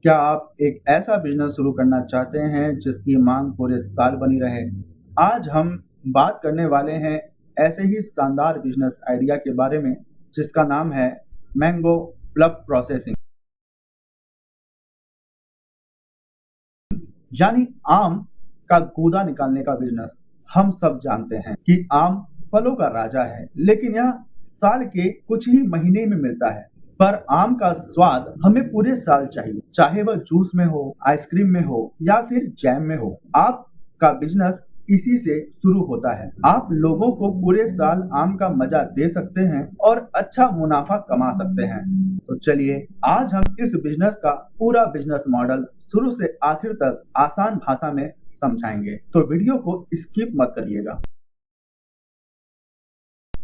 क्या आप एक ऐसा बिजनेस शुरू करना चाहते हैं जिसकी मांग पूरे साल बनी रहे? आज हम बात करने वाले हैं ऐसे ही शानदार बिजनेस आइडिया के बारे में जिसका नाम है मैंगो प्लग प्रोसेसिंग, यानी आम का गूदा निकालने का बिजनेस। हम सब जानते हैं कि आम फलों का राजा है, लेकिन यह साल के कुछ ही महीने में मिलता है। पर आम का स्वाद हमें पूरे साल चाहिए, चाहे वह जूस में हो, आइसक्रीम में हो या फिर जैम में हो। आपका बिजनेस इसी से शुरू होता है। आप लोगों को पूरे साल आम का मजा दे सकते हैं और अच्छा मुनाफा कमा सकते हैं। तो चलिए आज हम इस बिजनेस का पूरा बिजनेस मॉडल शुरू से आखिर तक आसान भाषा में समझाएंगे, तो वीडियो को स्किप मत करिएगा।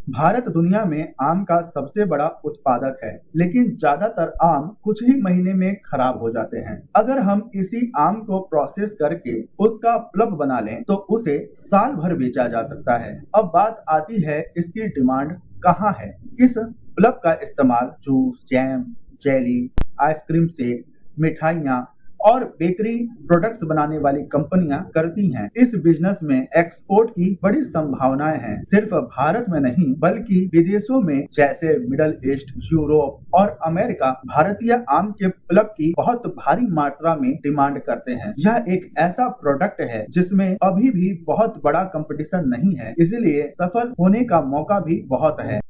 भारत दुनिया में आम का सबसे बड़ा उत्पादक है, लेकिन ज्यादातर आम कुछ ही महीने में खराब हो जाते हैं। अगर हम इसी आम को प्रोसेस करके उसका पल्प बना लें, तो उसे साल भर बेचा जा सकता है। अब बात आती है इसकी डिमांड कहाँ है। इस पल्प का इस्तेमाल जूस, जैम, जेली, आइसक्रीम से मिठाइयाँ और बेकरी प्रोडक्ट्स बनाने वाली कंपनियां करती हैं। इस बिजनेस में एक्सपोर्ट की बड़ी संभावनाएं हैं, सिर्फ भारत में नहीं बल्कि विदेशों में जैसे मिडल ईस्ट, यूरोप और अमेरिका भारतीय आम के पल्प की बहुत भारी मात्रा में डिमांड करते हैं। यह एक ऐसा प्रोडक्ट है जिसमें अभी भी बहुत बड़ा कंपटीशन नहीं है, इसलिए सफल होने का मौका भी बहुत है।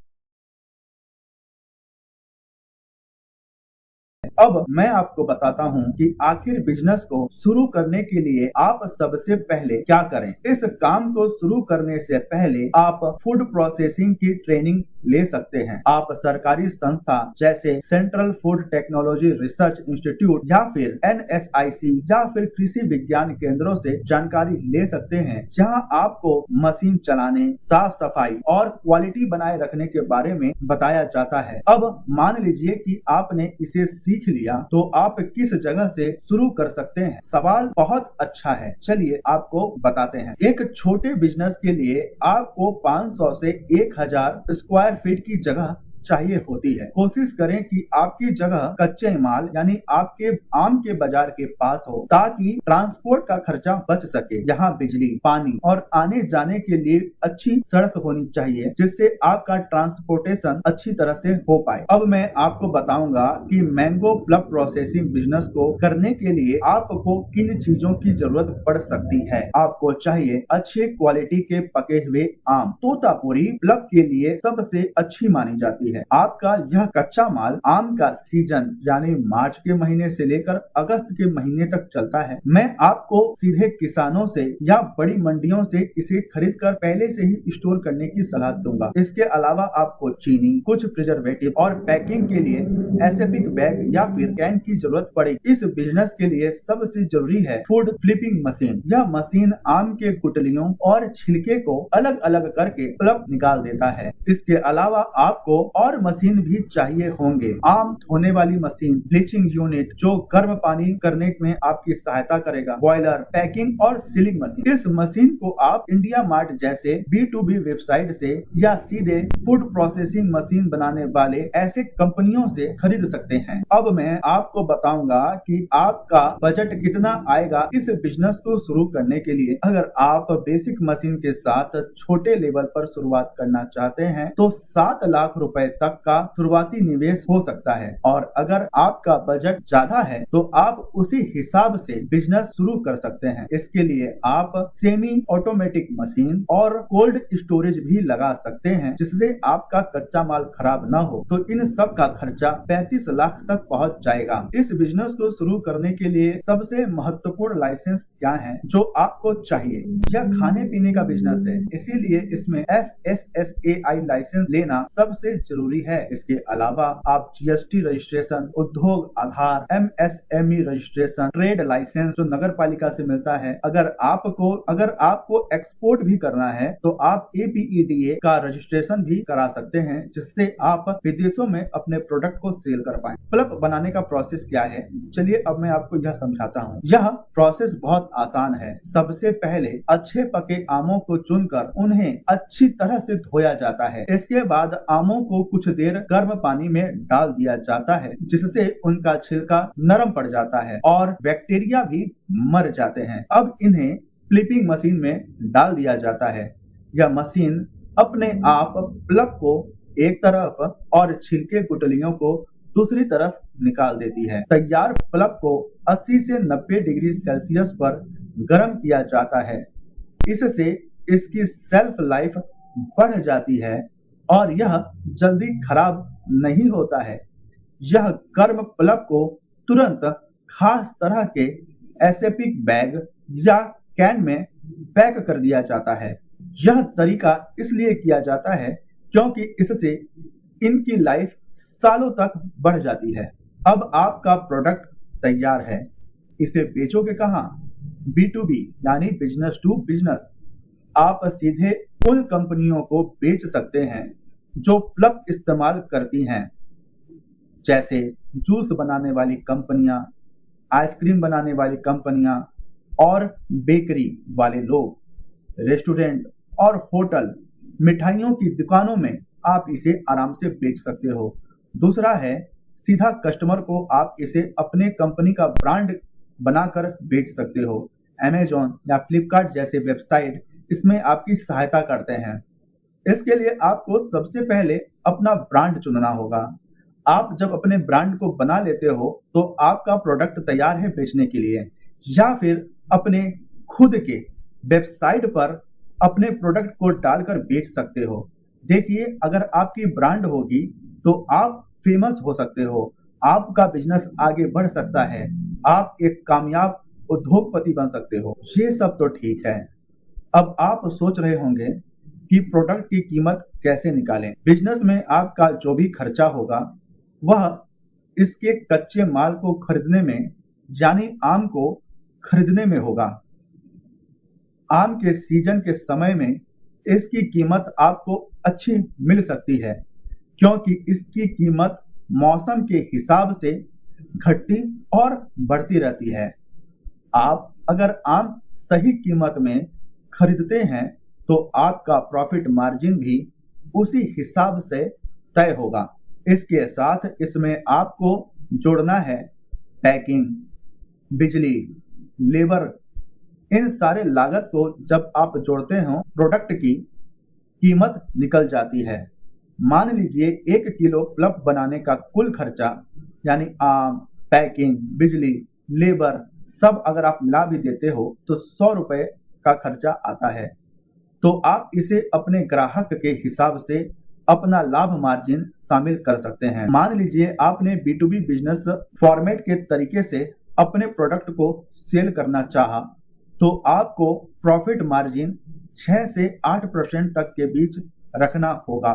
अब मैं आपको बताता हूं कि आखिर बिजनेस को शुरू करने के लिए आप सबसे पहले क्या करें। इस काम को शुरू करने से पहले आप फूड प्रोसेसिंग की ट्रेनिंग ले सकते हैं। आप सरकारी संस्था जैसे central food technology research institute या फिर NSIC या फिर कृषि विज्ञान केंद्रों से जानकारी ले सकते हैं, जहां आपको मशीन चलाने, साफ सफाई और क्वालिटी बनाए रखने के बारे में बताया जाता है। अब मान लीजिए कि आपने इसे सीख लिया, तो आप किस जगह से शुरू कर सकते हैं। सवाल बहुत अच्छा है, चलिए आपको बताते हैं। एक छोटे बिजनेस के लिए आपको 500 से 1000 स्क्वायर फीट की जगह चाहिए होती है। कोशिश करें कि आपकी जगह कच्चे माल यानी आपके आम के बाजार के पास हो, ताकि ट्रांसपोर्ट का खर्चा बच सके। यहाँ बिजली, पानी और आने जाने के लिए अच्छी सड़क होनी चाहिए, जिससे आपका ट्रांसपोर्टेशन अच्छी तरह से हो पाए। अब मैं आपको बताऊंगा कि मैंगो प्लग प्रोसेसिंग बिजनेस को करने के लिए आपको किन चीजों की जरूरत पड़ सकती है। आपको चाहिए अच्छे क्वालिटी के पके हुए आम। तोतापुरी प्लग के लिए सबसे अच्छी मानी जाती है। आपका यह कच्चा माल आम का सीजन यानी मार्च के महीने से लेकर अगस्त के महीने तक चलता है। मैं आपको सीधे किसानों से या बड़ी मंडियों से इसे खरीद कर पहले से ही स्टोर करने की सलाह दूंगा। इसके अलावा आपको चीनी, कुछ प्रिजर्वेटिव और पैकिंग के लिए एसेपिक बैग या फिर कैन की जरूरत पड़ेगी। इस बिजनेस के लिए सबसे जरूरी है फूड फ्लिपिंग मशीन। यह मशीन आम के गुठलियों और छिलके को अलग अलग करके पल्प निकाल देता है। इसके अलावा आपको और मशीन भी चाहिए होंगे। आम धोने वाली मशीन, ब्लीचिंग यूनिट जो गर्म पानी करने में आपकी सहायता करेगा, बॉयलर, पैकिंग और सीलिंग मशीन। इस मशीन को आप इंडिया मार्ट जैसे B2B वेबसाइट से या सीधे फूड प्रोसेसिंग मशीन बनाने वाले ऐसे कंपनियों से खरीद सकते हैं। अब मैं आपको बताऊंगा कि आपका बजट कितना आएगा इस बिजनेस को शुरू करने के लिए। अगर आप बेसिक मशीन के साथ छोटे लेवल पर शुरुआत करना चाहते हैं, तो 7 लाख रुपए तक का शुरुआती निवेश हो सकता है। और अगर आपका बजट ज्यादा है, तो आप उसी हिसाब से बिजनेस शुरू कर सकते हैं। इसके लिए आप सेमी ऑटोमेटिक मशीन और कोल्ड स्टोरेज भी लगा सकते हैं, जिससे आपका कच्चा माल खराब न हो। तो इन सब का खर्चा 35 लाख तक पहुंच जाएगा। इस बिजनेस को शुरू करने के लिए सबसे महत्वपूर्ण लाइसेंस क्या है जो आपको चाहिए। यह खाने पीने का बिजनेस है, इसीलिए इसमें FSSAI लाइसेंस लेना सबसे जरूरी है। इसके अलावा आप GST रजिस्ट्रेशन, उद्योग आधार, MSME रजिस्ट्रेशन, ट्रेड लाइसेंस जो नगर पालिका से मिलता है। अगर आपको एक्सपोर्ट भी करना है, तो आप APEDA का रजिस्ट्रेशन भी करा सकते हैं, जिससे आप विदेशों में अपने प्रोडक्ट को सेल कर पाए। पल्प बनाने का प्रोसेस क्या है, चलिए अब मैं आपको यह समझाता हूँ। यह प्रोसेस बहुत आसान है। सबसे पहले अच्छे पके आमों को चुनकर उन्हें अच्छी तरह से धोया जाता है। इसके बाद आमों को कुछ देर गर्म पानी में डाल दिया जाता है, जिससे उनका छिलका नरम पड़ जाता है और बैक्टीरिया भी मर जाते हैं। अब इन्हें फ्लिपिंग मशीन में डाल दिया जाता है। यह मशीन अपने आप प्लप को एक तरफ और छिलके गुठलियों को दूसरी तरफ निकाल देती है। तैयार प्लप को 80 से 90 डिग्री सेल्सियस पर गर्म किया जाता है। इससे इसकी सेल्फ लाइफ बढ़ जाती है और यह जल्दी खराब नहीं होता है। यह गर्म प्लप को तुरंत खास तरह के एसेप्टिक बैग या कैन में पैक कर दिया जाता है। यह तरीका इसलिए किया जाता है क्योंकि इससे इनकी लाइफ सालों तक बढ़ जाती है। अब आपका प्रोडक्ट तैयार है, इसे बेचोगे कहाँ? B2B यानी बिजनेस टू बिजनेस। आप सीधे उन कंपनियों को बेच सकते हैं जो प्लप इस्तेमाल करती हैं, जैसे जूस बनाने वाली कंपनियां, आइसक्रीम बनाने वाली कंपनियां और बेकरी वाले लोग। रेस्टोरेंट और होटल, मिठाइयों की दुकानों में आप इसे आराम से बेच सकते हो। दूसरा है सीधा कस्टमर को आप इसे अपने कंपनी का ब्रांड बनाकर बेच सकते हो। अमेज़न या फ्लिपकार्ट जैसे वेबसाइट इसमें आपकी सहायता करते हैं। इसके लिए आपको सबसे पहले अपना ब्रांड चुनना होगा। आप जब अपने ब्रांड को बना लेते हो तो आपका प्रोडक्ट तैयार है बेचने के लिए, या फिर अपने खुद के वेबसाइट पर अपने प्रोडक्ट को डालकर बेच सकते हो। देखिए, अगर आपकी ब्रांड होगी तो आप फेमस हो सकते हो, आपका बिजनेस आगे बढ़ सकता है, आप एक कामयाब उद्योगपति बन सकते हो। ये सब तो ठीक है। अब आप सोच रहे होंगे कि प्रोडक्ट की कीमत कैसे निकालें। बिजनेस में आपका जो भी खर्चा होगा वह इसके कच्चे माल को खरीदने में, यानी आम को खरीदने में होगा। आम के सीजन के समय में इसकी कीमत आपको अच्छी मिल सकती है, क्योंकि इसकी कीमत मौसम के हिसाब से घटती और बढ़ती रहती है। आप अगर आम सही कीमत में खरीदते हैं तो आपका प्रॉफिट मार्जिन भी उसी हिसाब से तय होगा। इसके साथ इसमें आपको जोड़ना है पैकिंग, बिजली, लेबर। इन सारे लागत को जब आप जोड़ते हो प्रोडक्ट की कीमत निकल जाती है। मान लीजिए 1 किलो प्लप बनाने का कुल खर्चा, यानी आम, पैकिंग, बिजली, लेबर सब अगर आप मिला भी देते हो तो 100 रुपए का खर्चा आता है। तो आप इसे अपने ग्राहक के हिसाब से अपना लाभ मार्जिन शामिल कर सकते हैं। मान लीजिए आपने B2B बिजनेस फॉर्मेट के तरीके से अपने प्रोडक्ट को सेल करना चाहा, तो आपको प्रॉफिट मार्जिन 6 से 8% तक के बीच रखना होगा।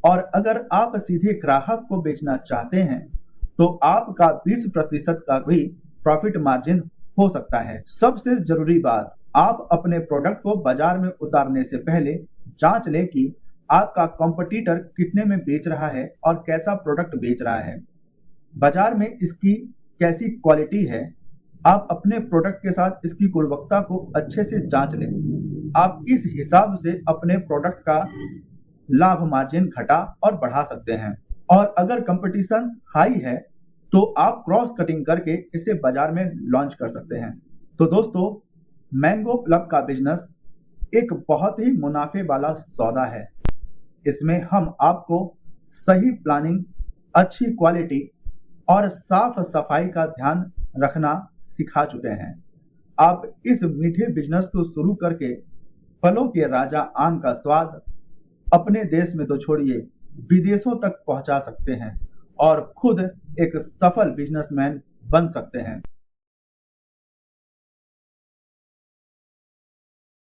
और अगर आप सीधे ग्राहक को बेचना चाहते हैं तो आपका 20% का भी प्रॉफिट मार्जिन हो सकता है। सबसे जरूरी बात, आप अपने प्रोडक्ट को बाजार में उतारने से पहले जांच लें कि आपका कॉम्पिटिटर कितने में बेच रहा है और कैसा प्रोडक्ट बेच रहा है, बाजार में इसकी कैसी क्वालिटी है। आप अपने प्रोडक्ट के साथ इसकी गुणवत्ता को अच्छे से जांच लें। आप इस हिसाब से अपने प्रोडक्ट का लाभ मार्जिन घटा और बढ़ा सकते हैं। और अगर कंपटीशन हाई है तो आप क्रॉस कटिंग करके इसे बाजार में लॉन्च कर सकते हैं। तो दोस्तों, मैंगो प्लप का बिजनेस एक बहुत ही मुनाफे वाला सौदा है। इसमें हम आपको सही प्लानिंग, अच्छी क्वालिटी और साफ सफाई का ध्यान रखना सिखा चुके हैं। आप इस मीठे बिजनेस को शुरू करके फलों के राजा आम का स्वाद अपने देश में तो छोड़िए विदेशों तक पहुंचा सकते हैं और खुद एक सफल बिजनेसमैन बन सकते हैं।